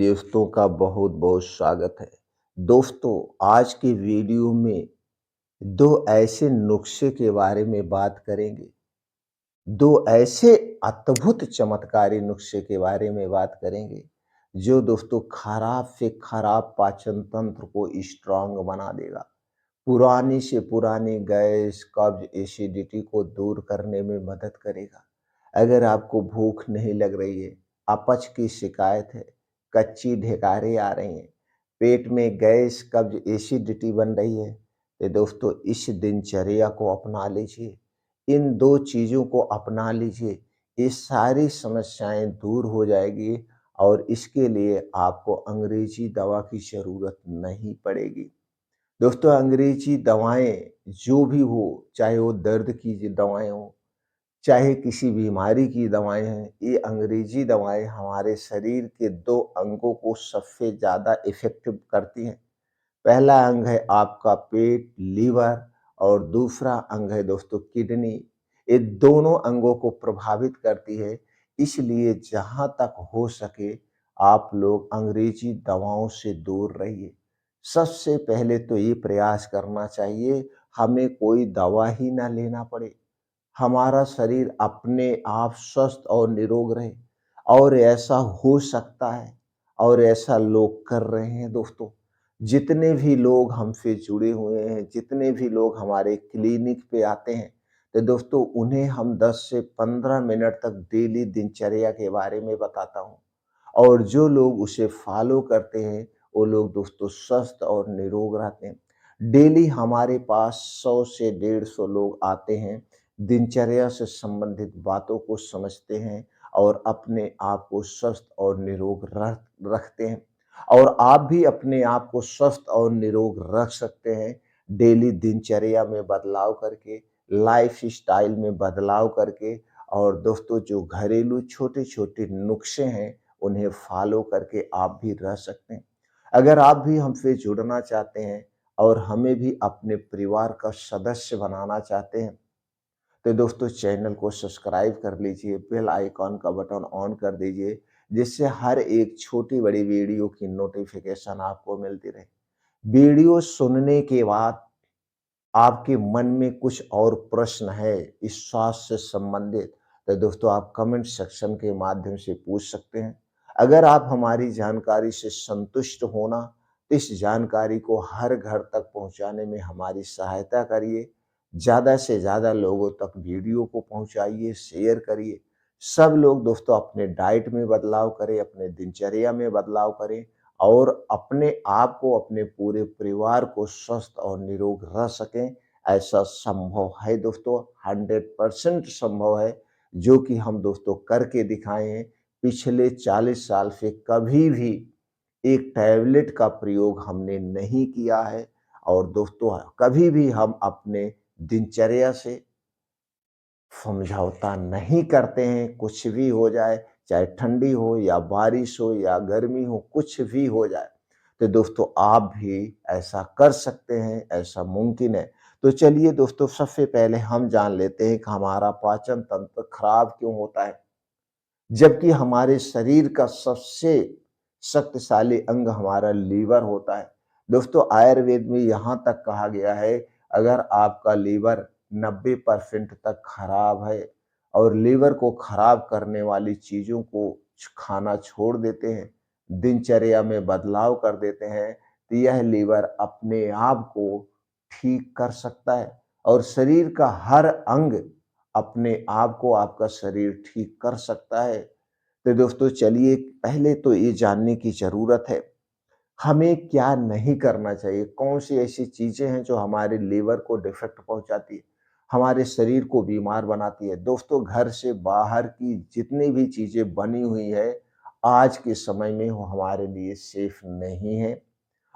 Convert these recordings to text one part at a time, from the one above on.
दोस्तों का बहुत बहुत स्वागत है। दोस्तों, आज की वीडियो में दो ऐसे नुस्खे के बारे में बात करेंगे। दो ऐसे अद्भुत चमत्कारी नुस्खे के बारे में बात करेंगे, जो दोस्तों खराब से खराब पाचन तंत्र को स्ट्रांग बना देगा। पुरानी से पुरानी गैस, कब्ज, एसिडिटी को दूर करने में मदद करेगा। अगर आपको भूख नहीं लग रही है, अपच की शिकायत है, कच्ची ढेकारें आ रही हैं, पेट में गैस, कब्ज, एसिडिटी बन रही है, तो दोस्तों इस दिनचर्या को अपना लीजिए। इन दो चीज़ों को अपना लीजिए, ये सारी समस्याएं दूर हो जाएगी और इसके लिए आपको अंग्रेजी दवा की ज़रूरत नहीं पड़ेगी। दोस्तों, अंग्रेजी दवाएँ जो भी हो, चाहे वो दर्द की दवाएँ हों, चाहे किसी बीमारी की दवाएँ हैं, ये अंग्रेजी दवाएँ हमारे शरीर के 2 अंगों को सबसे ज़्यादा इफ़ेक्टिव करती हैं। पहला अंग है आपका पेट, लीवर और दूसरा अंग है दोस्तों किडनी। ये दोनों अंगों को प्रभावित करती है, इसलिए जहाँ तक हो सके आप लोग अंग्रेजी दवाओं से दूर रहिए। सबसे पहले तो ये प्रयास करना चाहिए, हमें कोई दवा ही ना लेना पड़े। हमारा शरीर अपने आप स्वस्थ और निरोग रहे, और ऐसा हो सकता है और ऐसा लोग कर रहे हैं दोस्तों। जितने भी लोग हमसे जुड़े हुए हैं, जितने भी लोग हमारे क्लिनिक पे आते हैं, तो दोस्तों उन्हें हम 10 से 15 मिनट तक डेली दिनचर्या के बारे में बताता हूँ, और जो लोग उसे फॉलो करते हैं, वो लोग दोस्तों स्वस्थ और निरोग रहते हैं। डेली हमारे पास 100 से 150 लोग आते हैं, दिनचर्या से संबंधित बातों को समझते हैं और अपने आप को स्वस्थ और निरोग रखते हैं। और आप भी अपने आप को स्वस्थ और निरोग रख सकते हैं डेली दिनचर्या में बदलाव करके, लाइफ़स्टाइल में बदलाव करके, और दोस्तों जो घरेलू छोटे-छोटे नुस्खे हैं, उन्हें फॉलो करके आप भी रह सकते हैं। अगर आप भी हमसे जुड़ना चाहते हैं और हमें भी अपने परिवार का सदस्य बनाना चाहते हैं, तो दोस्तों चैनल को सब्सक्राइब कर लीजिए, बेल आइकॉन का बटन ऑन कर दीजिए, जिससे हर एक छोटी-बड़ी वीडियो की नोटिफ़िकेशन आपको मिलती रहे। वीडियो सुनने के बाद आपके मन में कुछ और प्रश्न है इस स्वास्थ्य से संबंधित, तो दोस्तों आप कमेंट सेक्शन के माध्यम से पूछ सकते हैं। अगर आप हमारी जानकारी से संतुष्ट होना, तो इस जानकारी को हर घर तक पहुंचाने में हमारी सहायता करिए। ज़्यादा से ज़्यादा लोगों तक वीडियो को पहुंचाइए, शेयर करिए। सब लोग दोस्तों अपने डाइट में बदलाव करें, अपने दिनचर्या में बदलाव करें, और अपने आप को, अपने पूरे परिवार को स्वस्थ और निरोग रह सकें। ऐसा संभव है दोस्तों, 100% संभव है, जो कि हम दोस्तों करके दिखाए हैं। पिछले 40 साल से कभी भी एक टैबलेट का प्रयोग हमने नहीं किया है, और दोस्तों कभी भी हम अपने दिनचर्या से समझौता नहीं करते हैं। कुछ भी हो जाए, चाहे ठंडी हो या बारिश हो या गर्मी हो, कुछ भी हो जाए, तो दोस्तों आप भी ऐसा कर सकते हैं, ऐसा मुमकिन है। तो चलिए दोस्तों, सबसे पहले हम जान लेते हैं कि हमारा पाचन तंत्र खराब क्यों होता है, जबकि हमारे शरीर का सबसे शक्तिशाली अंग हमारा लीवर होता है। दोस्तों आयुर्वेद में यहाँ तक कहा गया है, अगर आपका लीवर 90% तक खराब है और लीवर को खराब करने वाली चीज़ों को खाना छोड़ देते हैं, दिनचर्या में बदलाव कर देते हैं, तो यह लीवर अपने आप को ठीक कर सकता है, और शरीर का हर अंग अपने आप को, आपका शरीर ठीक कर सकता है। तो दोस्तों चलिए, पहले तो ये जानने की ज़रूरत है, हमें क्या नहीं करना चाहिए, कौन-सी ऐसी चीज़ें हैं जो हमारे लीवर को डिफ़ेक्ट पहुँचाती है, हमारे शरीर को बीमार बनाती है। दोस्तों घर से बाहर की जितनी भी चीज़ें बनी हुई है, आज के समय में वो हमारे लिए सेफ़ नहीं है,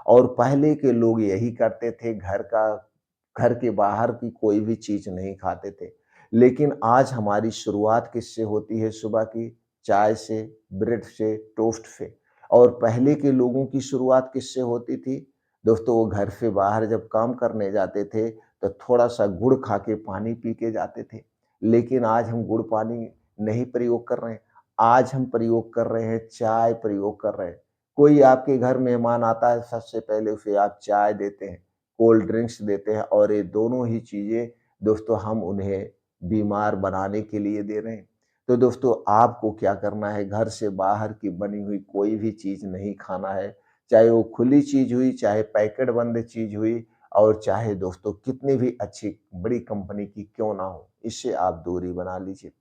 और पहले के लोग यही करते थे, घर के बाहर की कोई भी चीज़ नहीं खाते थे। लेकिन आज हमारी शुरुआत किससे होती है सुबह की? चाय से, ब्रेड से, टोस्ट से। और पहले के लोगों की शुरुआत किससे होती थी? दोस्तों वो घर से बाहर जब काम करने जाते थे, तो थोड़ा-सा गुड़ खा के पानी पी के जाते थे। लेकिन आज हम गुड़ पानी नहीं प्रयोग कर रहे हैं। आज हम प्रयोग कर रहे हैं, चाय प्रयोग कर रहे हैं। कोई आपके घर मेहमान आता है, सबसे पहले उसे आप चाय देते हैं, कोल्ड ड्रिंक्स देते हैं और ये दोनों ही चीज़ें दोस्तों हम उन्हें बीमार बनाने के लिए दे रहे हैं। तो दोस्तों आपको क्या करना है, घर से बाहर की बनी हुई कोई भी चीज़ नहीं खाना है, चाहे वो खुली चीज़ हुई, चाहे पैकेट बंद चीज़ हुई और चाहे दोस्तों कितनी भी अच्छी बड़ी कंपनी की क्यों ना हो, इससे आप दूरी बना लीजिए।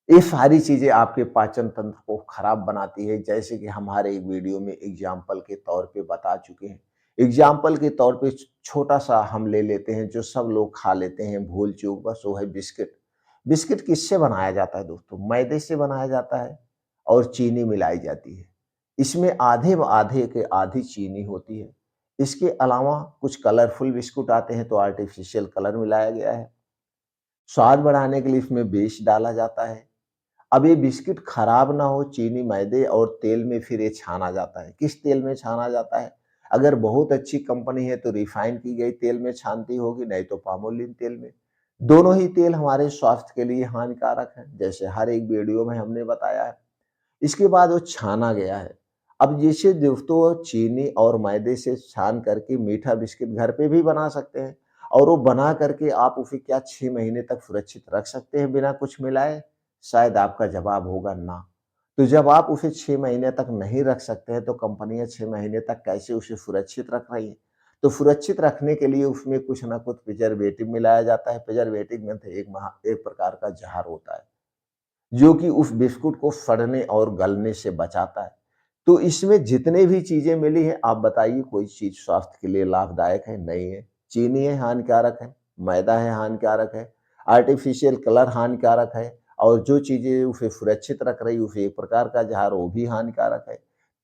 ये सारी चीज़ें आपके पाचन तंत्र को खराब बनाती है, जैसे कि हमारे एक वीडियो में एग्ज़ाम्पल के तौर पे बता चुके हैं। एग्ज़ाम्पल के तौर पे छोटा-सा हम ले लेते हैं, जो सब लोग खा लेते हैं भूल-चूक, बस वो है बिस्किट। बिस्किट किससे बनाया जाता है दोस्तों? मैदे से बनाया जाता है और चीनी मिलाई जाती है। इसमें आधे ब आधे के आधी चीनी होती है। इसके अलावा कुछ कलरफुल बिस्कुट आते हैं, तो आर्टिफ़िशियल कलर मिलाया गया है। स्वाद बढ़ाने के लिए इसमें विष डाला जाता है। अब ये बिस्किट खराब ना हो, चीनी, मैदे और तेल में फिर ये छाना जाता है। किस तेल में छाना जाता है? अगर बहुत अच्छी कंपनी है तो रिफाइन की गई तेल में छानती होगी, नहीं तो पामोलिन तेल में। दोनों ही तेल हमारे स्वास्थ्य के लिए हानिकारक हैं, जैसे हर एक वीडियो में हमने बताया है। इसके बाद वो छाना गया है। अब जैसे दोस्तों चीनी और मैदे से छान करके मीठा बिस्किट घर पे भी बना सकते हैं और वो बना करके आप उसे क्या 6 महीने तक सुरक्षित रख सकते हैं बिना कुछ मिलाए? शायद आपका जवाब होगा ना। तो जब आप उसे 6 महीने तक नहीं रख सकते हैं, तो कंपनियाँ 6 महीने तक कैसे उसे सुरक्षित रख रही हैं? तो सुरक्षित रखने के लिए उसमें कुछ न कुछ प्रिजर्वेटिव मिलाया जाता है। प्रिजर्वेटिव में तो एक प्रकार का ज़हर होता है। जो कि उस बिस्कुट को सड़ने और गलने से बचाता है। तो इसमें जितने भी चीज़ें मिली हैं, आप बताइए कोई चीज़ स्वास्थ्य के लिए लाभदायक है? नहीं है। चीनी है हानिकारक है, मैदा है हानिकारक है, आर्टिफ़िशियल कलर हानिकारक है और जो चीज़ें उसे सुरक्षित रख रही, उसे एक प्रकार का ज़हर वो भी हानिकारक है।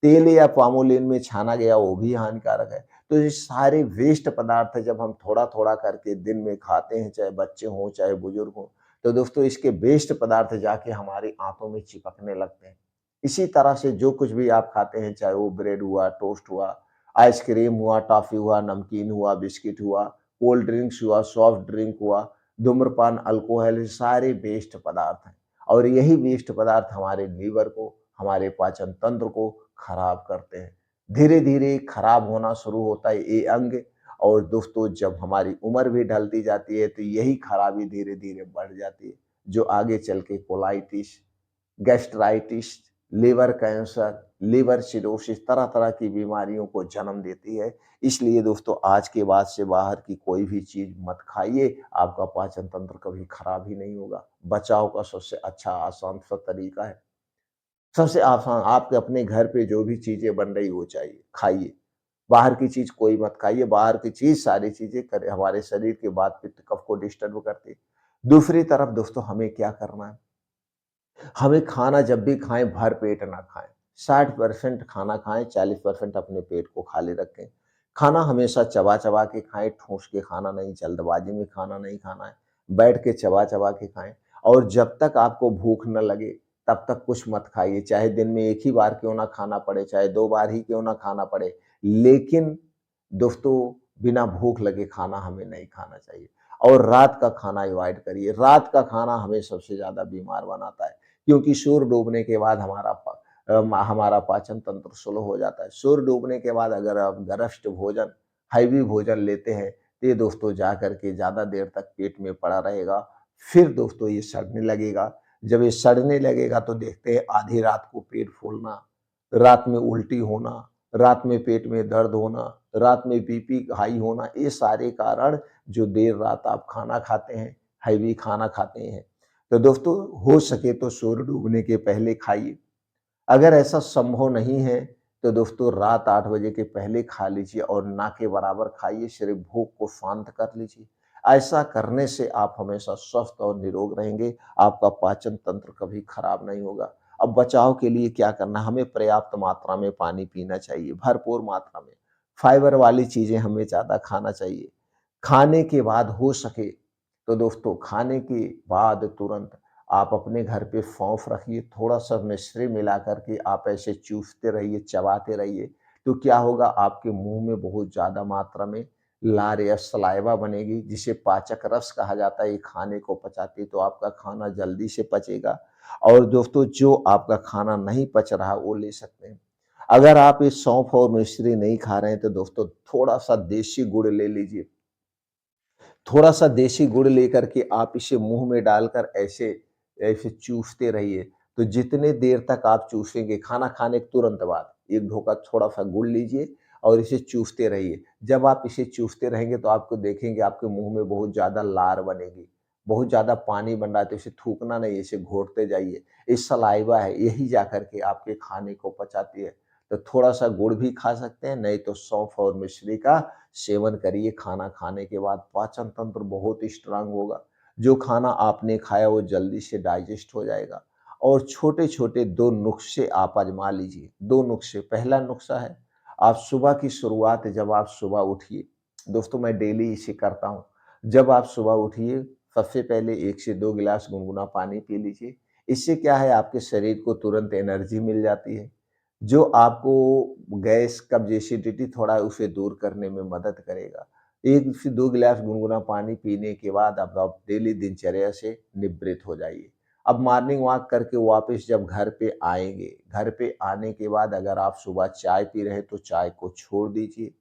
तेल या पामोलिन में छाना गया वो भी हानिकारक है। तो ये सारे वेस्ट पदार्थ जब हम थोड़ा-थोड़ा करके दिन में खाते हैं, चाहे बच्चे हों, चाहे बुजुर्ग हों, तो दोस्तों इसके वेस्ट पदार्थ जाके हमारी आंतों में चिपकने लगते हैं। इसी तरह से जो कुछ भी आप खाते हैं, चाहे वो ब्रेड हुआ, टोस्ट हुआ, आइसक्रीम हुआ, टॉफ़ी हुआ, नमकीन हुआ, बिस्किट हुआ, कोल्ड ड्रिंक्स हुआ, सॉफ्ट ड्रिंक हुआ, धूम्रपान, अल्कोहल, ये सारे वेस्ट पदार्थ हैं और यही वेस्ट पदार्थ हमारे लीवर को, हमारे पाचन तंत्र को खराब करते हैं। धीरे-धीरे खराब होना शुरू होता है ये अंग और दोस्तों जब हमारी उम्र भी ढलती जाती है तो यही खराबी धीरे-धीरे बढ़ जाती है, जो आगे चल के colitis, gastritis, liver cancer, liver cirrhosis तरह-तरह की बीमारियों को जन्म देती है। इसलिए दोस्तों आज के बाद से बाहर की कोई भी चीज़ मत खाइए, आपका पाचन तंत्र कभी खराब ही नहीं होगा। बचाव का सबसे अच्छा आसान सा तरीका है। सबसे आसान आपके अपने घर पे जो भी चीज़ें बन रही वो चाहिए, खाइए। बाहर की चीज़ कोई मत खाइए, बाहर की चीज़ सारी चीज़ें कर हमारे शरीर के वात पित्त कफ को डिस्टर्ब करती है। दूसरी तरफ दोस्तों हमें क्या करना है, हमें खाना जब भी खाएँ भर पेट ना खाएँ। 60% खाना खाएँ, 40% अपने पेट को खाली रखें। खाना हमेशा चबा-चबा के खाएँ, ठूँस के खाना नहीं, जल्दबाज़ी में खाना नहीं खाना है। बैठ के चबा-चबा के खाएँ और जब तक आपको भूख न लगे, तब तक कुछ मत खाइए। चाहे दिन में 1 ही बार क्यों ना खाना पड़े, चाहे 2 बार ही क्यों ना खाना पड़े। लेकिन दोस्तों बिना भूख लगे खाना हमें नहीं खाना चाहिए और रात का खाना अवॉइड करिए। रात का खाना हमें सबसे ज़्यादा बीमार बनाता है। क्योंकि सूर्य डूबने के बाद हमारा पाचन तंत्र स्लो हो जाता है। सूर्य डूबने के बाद अगर आप गरिष्ठ भोजन, हैवी भोजन लेते हैं, तो ये दोस्तों जा कर के ज़्यादा देर तक पेट में पड़ा रहेगा। फिर दोस्तों ये सड़ने लगेगा। जब ये सड़ने लगेगा तो देखते हैं आधी रात को पेट फूलना, रात में उल्टी होना, रात में पेट में दर्द होना, रात में बीपी हाई होना, ये सारे कारण जो देर रात आप खाना खाते हैं, हैवी खाना खाते हैं। तो दोस्तों हो सके तो सूर्य डूबने के पहले खाइए। अगर ऐसा संभव नहीं है तो दोस्तों रात 8 बजे के पहले खा लीजिए और ना के बराबर खाइए, सिर्फ़ भूख को शांत कर लीजिए। ऐसा करने से आप हमेशा स्वस्थ और निरोग रहेंगे, आपका पाचन तंत्र कभी खराब नहीं होगा। अब बचाव के लिए क्या करना है, हमें पर्याप्त मात्रा में पानी पीना चाहिए, भरपूर मात्रा में। फाइबर वाली चीज़ें हमें ज़्यादा खाना चाहिए। खाने के बाद हो सके तो दोस्तों खाने के बाद तुरंत आप अपने घर पे सौंफ रखिए, थोड़ा-सा मिश्री मिला कर के आप ऐसे चूसते रहिए, चबाते रहिए, तो क्या होगा आपके मुँह में बहुत ज़्यादा मात्रा में लार या सलाइवा बनेगी, जिसे पाचक रस कहा जाता है, ये खाने को पचाती है, तो आपका खाना जल्दी से पचेगा और दोस्तों जो आपका खाना नहीं पच रहा, वो ले सकते हैं। अगर आप ये सौंफ और मिश्री नहीं खा रहे हैं तो दोस्तों थोड़ा-सा देशी गुड़ ले लीजिए। थोड़ा-सा देशी गुड़ लेकर के आप इसे मुँह में डालकर ऐसे ऐसे चूसते रहिए। तो जितने देर तक आप चूसेंगे, खाना खाने के तुरंत बाद 1 ढोका थोड़ा-सा गुड़ लीजिए और इसे चूसते रहिए। जब आप इसे चूसते रहेंगे तो आपको देखेंगे आपके मुँह में बहुत ज़्यादा लार बनेगी, बहुत ज़्यादा पानी बन रहा है तो इसे थूकना नहीं, इसे घोंटते जाइए। ये सलाइवा है, यही जाकर के आपके खाने को पचाती है। तो थोड़ा-सा गुड़ भी खा सकते हैं, नहीं तो सौंफ और मिश्री का सेवन करिए खाना खाने के बाद। पाचन तंत्र बहुत स्ट्रांग होगा। जो खाना आपने खाया वो जल्दी से डाइजेस्ट हो जाएगा। और छोटे-छोटे 2 नुस्खे आप आज़मा लीजिए। 2 नुस्खे, पहला नुस्खा है, आप सुबह की शुरुआत जब आप सुबह उठिए, दोस्तों मैं डेली इसे करता हूँ। जब आप सुबह उठिए, सबसे पहले 1 से 2 गिलास गुनगुना पानी पी लीजिए। इससे क्या है, आपके शरीर को तुरंत एनर्जी मिल जाती है। जो आपको गैस, कब्ज़, एसिडिटी थोड़ा है उसे दूर करने में मदद करेगा। 1 से 2 गिलास गुनगुना पानी पीने के बाद अब आप डेली दिनचर्या से निवृत्त हो जाइए। अब मॉर्निंग वॉक करके वापस जब घर पे आएँगे, घर पे आने के बाद अगर आप सुबह चाय पी रहे हैं तो चाय को छोड़ दीजिए।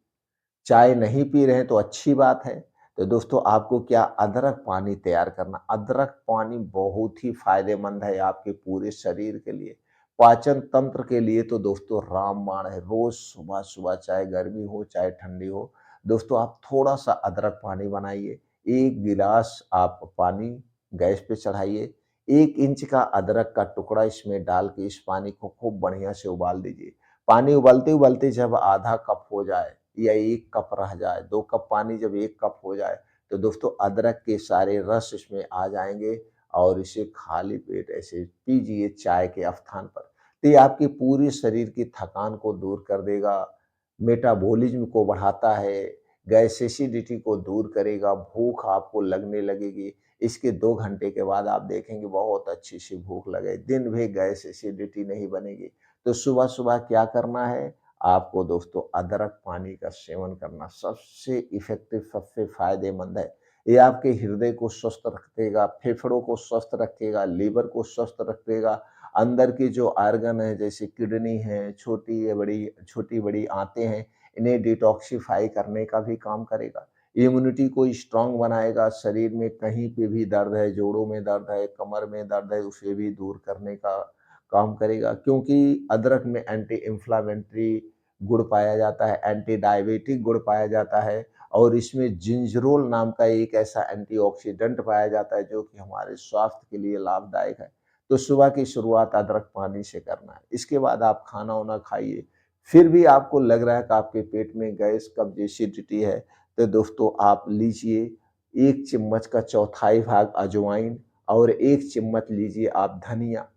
चाय नहीं पी रहे हैं तो अच्छी बात है। तो दोस्तों आपको क्या अदरक पानी तैयार करना, अदरक पानी बहुत ही फ़ायदेमंद है आपके पूरे शरीर के लिए। पाचन तंत्र के लिए तो दोस्तों रामबाण है। रोज़ सुबह-सुबह चाहे गर्मी हो, चाहे ठंडी हो, दोस्तों आप थोड़ा-सा अदरक पानी बनाइए। 1 गिलास आप पानी गैस पे चढ़ाइए, 1 इंच का अदरक का टुकड़ा इसमें डाल के इस पानी को खूब बढ़िया से उबाल दीजिए। पानी उबलते-उबलते जब आधा कप हो जाए या 1 कप रह जाए, 2 कप पानी जब 1 कप हो जाए, तो दोस्तों अदरक के सारे रस इसमें आ जाएँगे और इसे खाली पेट ऐसे पीजिए चाय के स्थान पर। तो ये आपके पूरे शरीर की थकान को दूर कर देगा, मेटाबॉलिज़्म को बढ़ाता है, गैस एसिडिटी को दूर करेगा, भूख आपको लगने लगेगी। इसके 2 घंटे के बाद आप देखेंगे बहुत अच्छी-सी भूख लगे, दिन भर गैस एसिडिटी नहीं बनेगी। तो सुबह-सुबह क्या करना है, आपको दोस्तों अदरक पानी का सेवन करना सबसे इफ़ेक्टिव, सबसे फ़ायदेमंद है। ये आपके हृदय को स्वस्थ रखेगा, फेफड़ों को स्वस्थ रखेगा, लीवर को स्वस्थ रखेगा, अंदर के जो ऑर्गन है जैसे किडनी है, छोटी-बड़ी आंतें हैं, इन्हें डिटॉक्सिफ़ाई करने का भी काम करेगा। इम्यूनिटी को स्ट्रॉन्ग बनाएगा, शरीर में कहीं पे भी दर्द है, जोड़ों में दर्द है, कमर में दर्द है, उसे भी दूर करने का काम करेगा, क्योंकि अदरक में एंटी इन्फ्लेमेटरी गुण पाया जाता है, एंटी डायबिटिक गुण पाया जाता है और इसमें जिंजरोल नाम का एक ऐसा एंटीऑक्सीडेंट पाया जाता है जो कि हमारे स्वास्थ्य के लिए लाभदायक है। तो सुबह की शुरुआत अदरक पानी से करना है। इसके बाद आप खाना-वाना खाइए। फिर भी आपको लग रहा है कि आपके पेट में गैस, कब्ज़, एसिडिटी है, तो दोस्तों आप लीजिए 1 चम्मच का चौथाई भाग अजवाइन और 1 चम्मच लीजिए आप धनिया।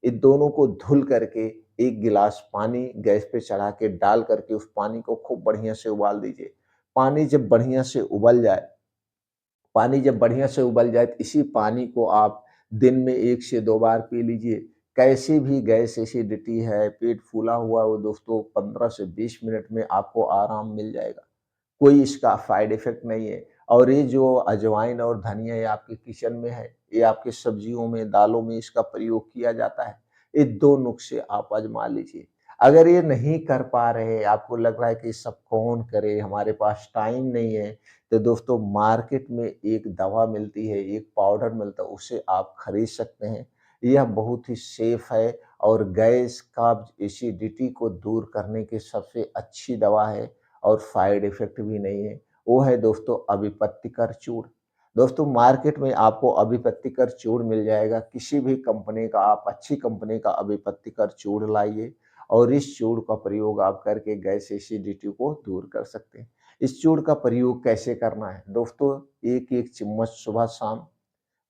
इन दोनों को धुल करके 1 गिलास पानी गैस पे चढ़ा के डाल करके उस पानी को खूब बढ़िया से उबाल दीजिए। पानी जब बढ़िया से उबल जाए पानी जब बढ़िया से उबल जाए तो इसी पानी को आप दिन में 1 से 2 बार पी लीजिए। कैसी भी गैस एसिडिटी है, पेट फूला हुआ है, वो दोस्तों 15 से 20 मिनट में आपको आराम मिल जाएगा। कोई इसका साइड इफ़ेक्ट नहीं है और ये जो अजवाइन और धनिया ये आपके किचन में है, ये आपकी सब्जियों में, दालों में इसका प्रयोग किया जाता है। ये 2 नुस्खे आप आज़मा लीजिए। अगर ये नहीं कर पा रहे, आपको लग रहा है कि सब कौन करे, हमारे पास टाइम नहीं है, तो दोस्तों मार्केट में एक दवा मिलती है, एक पाउडर मिलता है, उसे आप खरीद सकते हैं। यह बहुत ही सेफ है और गैस, कब्ज़, एसिडिटी को दूर करने की सबसे अच्छी दवा है और साइड इफ़ेक्ट भी नहीं है। वो है दोस्तों अभिपत्तिकर चूर्ण। दोस्तों मार्केट में आपको अभिपत्तिकर चूर्ण मिल जाएगा, किसी भी कंपनी का आप अच्छी कंपनी का अभिपत्तिकर चूर्ण लाइए और इस चूर्ण का प्रयोग आप करके गैस एसिडिटी को दूर कर सकते हैं। इस चूर्ण का प्रयोग कैसे करना है? दोस्तों 1-1 चम्मच सुबह-शाम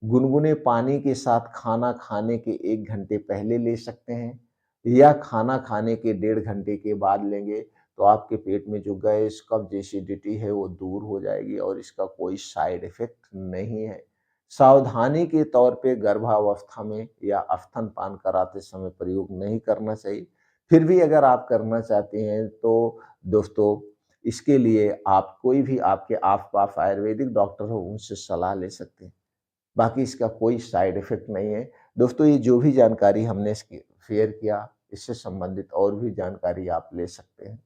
गुनगुने पानी के साथ खाना खाने के 1 घंटे पहले ले सकते हैं या खाना खाने के 1.5 घंटे के बाद लेंगे, तो आपके पेट में जो गैस, कब्ज़, एसिडिटी है वो दूर हो जाएगी और इसका कोई साइड इफ़ेक्ट नहीं है। सावधानी के तौर पे गर्भावस्था में या स्तनपान कराते समय प्रयोग नहीं करना चाहिए। फिर भी अगर आप करना चाहते हैं तो दोस्तों इसके लिए आप कोई भी आपके आस-पास आयुर्वेदिक डॉक्टर हो उनसे सलाह ले सकते हैं। बाकी इसका कोई साइड इफ़ेक्ट नहीं है। दोस्तों ये जो भी जानकारी हमने इसकी शेयर किया, इससे संबंधित और भी जानकारी आप ले सकते हैं।